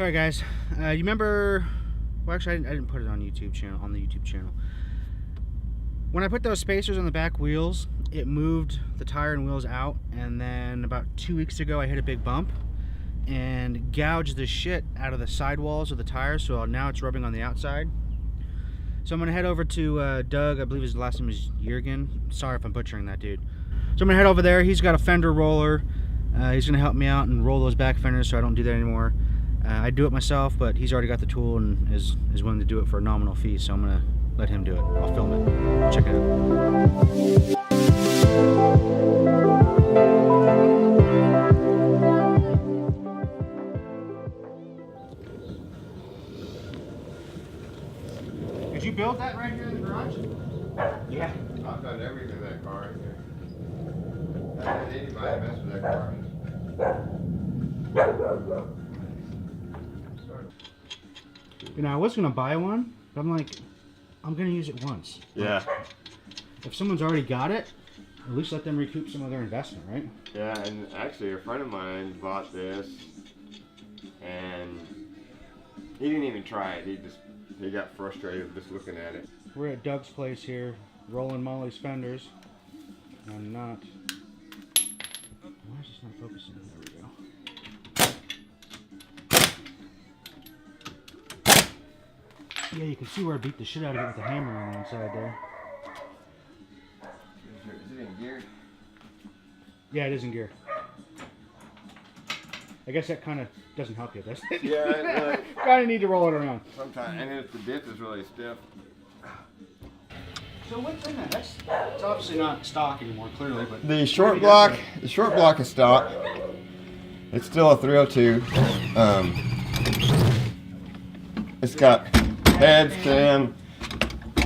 Alright guys, you remember, well actually I didn't put it on the YouTube channel. When I put those spacers on the back wheels, it moved the tire and wheels out, and then about 2 weeks ago I hit a big bump and gouged the shit out of the sidewalls of the tires, so now it's rubbing on the outside. So I'm going to head over to Doug, I believe his last name is Jurgen. Sorry if I'm butchering that, dude. So I'm going to head over there. He's got a fender roller. He's going to help me out and roll those back fenders so I don't do that anymore. I do it myself, but he's already got the tool and is willing to do it for a nominal fee, so I'm going to let him do it. I'll film it. Check it out. Did you build that right here in the garage? Yeah. I've done everything in that car right here. I haven't had anybody mess with that car. You know, I was going to buy one, but I'm like, I'm going to use it once. Yeah. If someone's already got it, at least let them recoup some of their investment, right? Yeah, and actually a friend of mine bought this, and he didn't even try it. He got frustrated just looking at it. We're at Doug's place here, rolling Molly's fenders. I'm not... Why is this not focusing? There we go. Yeah, you can see where I beat the shit out of it with the hammer on the inside there. Is it in gear? Yeah, it is in gear. I guess that kind of doesn't help you, does it? Yeah, kind of need to roll it around. sometimes, and if the dip is really stiff. So what's in that? It's obviously not stock anymore, clearly, but... The short block is stock. It's still a 302. It's got head, stem,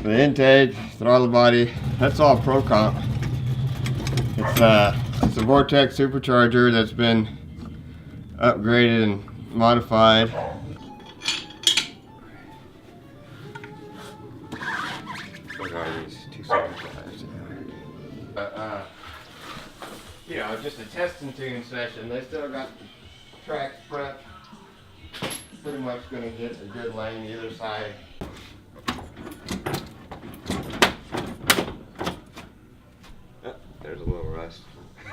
the intake, throttle body. That's all Pro Comp. It's a Vortex supercharger that's been upgraded and modified. What are these? 275s. You know, just a test and tune session. They still got tracks prepped. Pretty much going to get a good lane either side. Oh, there's a little rust.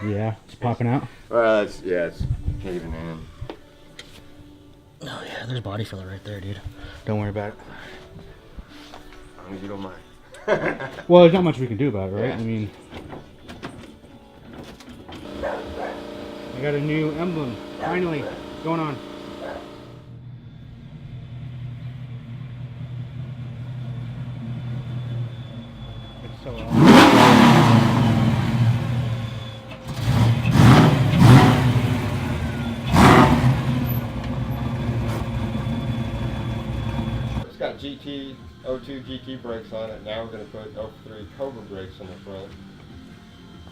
Yeah, it's popping out. Well, it's caving in. Oh yeah, there's body filler right there, dude. Don't worry about it. As long as you don't mind. Well, there's not much we can do about it, right? Yeah. I mean... I got a new emblem, finally, going on. It's so awesome. It's got GT, O2 GT brakes on it. Now we're going to put O3 Cobra brakes on the front.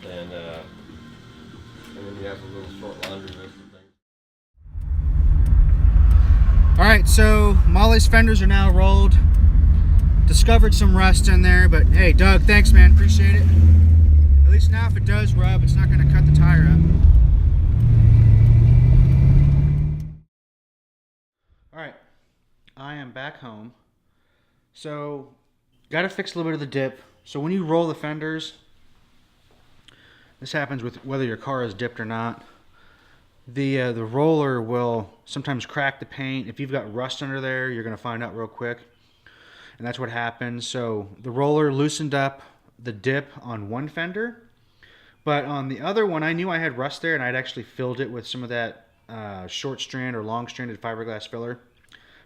And then he has a little short laundry list of things. Alright, so Molly's fenders are now rolled. Discovered some rust in there, but hey, Doug, thanks man, appreciate it. At least now if it does rub, it's not going to cut the tire up. Alright, I am back home. So, got to fix a little bit of the dip. So when you roll the fenders, this happens with whether your car is dipped or not. The roller will sometimes crack the paint. If you've got rust under there, you're going to find out real quick. And that's what happens. So the roller loosened up the dip on one fender. But on the other one, I knew I had rust there, and I'd actually filled it with some of that short strand or long stranded fiberglass filler.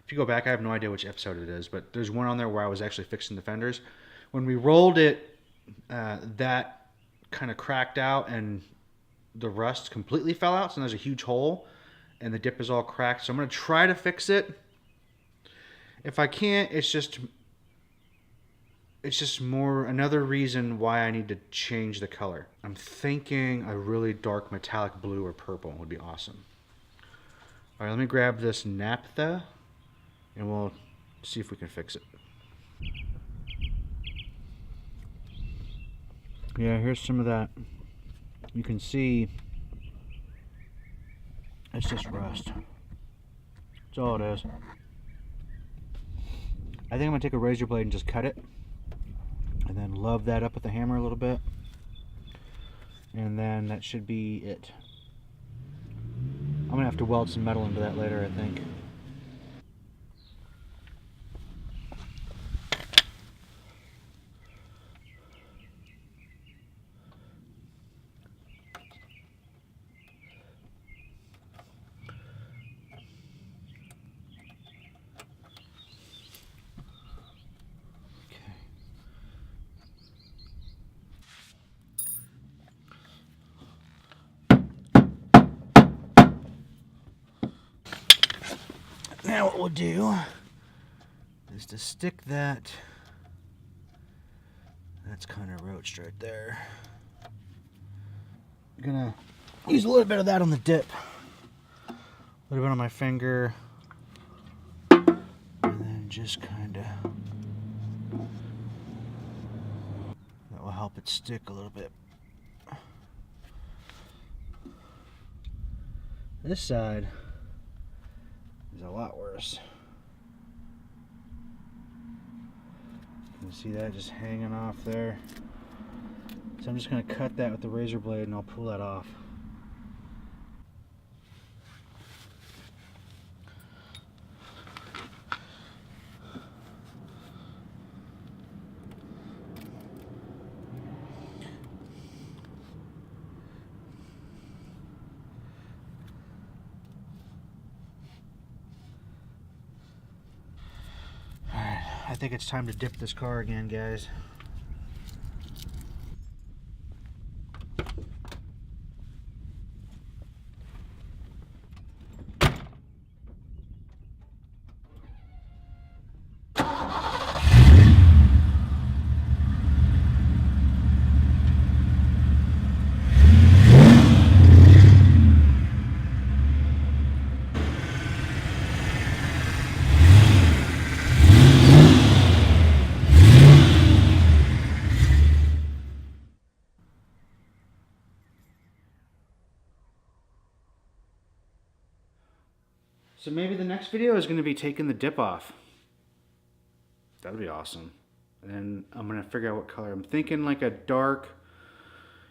If you go back, I have no idea which episode it is, but there's one on there where I was actually fixing the fenders. When we rolled it, that kind of cracked out and the rust completely fell out, so there's a huge hole and the dip is all cracked. So I'm going to try to fix it. If I can't, it's just more another reason why I need to change the color. I'm thinking a really dark metallic blue or purple would be awesome. All right, let me grab this naphtha and we'll see if we can fix it. Yeah, here's some of that. You can see it's just rust. That's all it is. I think I'm gonna take a razor blade and just cut it, and then love that up with the hammer a little bit, and then that should be it. I'm gonna have to weld some metal into that later, I think. Now what we'll do is to stick that, that's kind of roached right there. I'm gonna use a little bit of that on the dip, a little bit on my finger, and then just kind of, that will help it stick a little bit. This side is a lot worse. You can see that just hanging off there. So I'm just going to cut that with the razor blade and I'll pull that off. I think it's time to dip this car again, guys. So maybe the next video is going to be taking the dip off. That'd be awesome. And then I'm going to figure out what color. I'm thinking like a dark,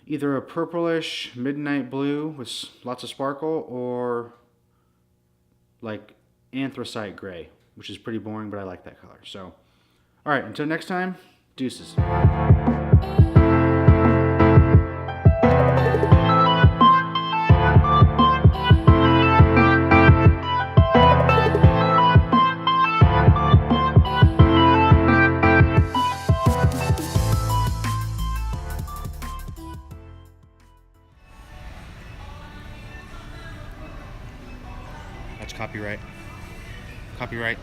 either a purplish midnight blue with lots of sparkle, or like anthracite gray, which is pretty boring, but I like that color. So, all right, until next time, deuces. That's copyright. Copyright.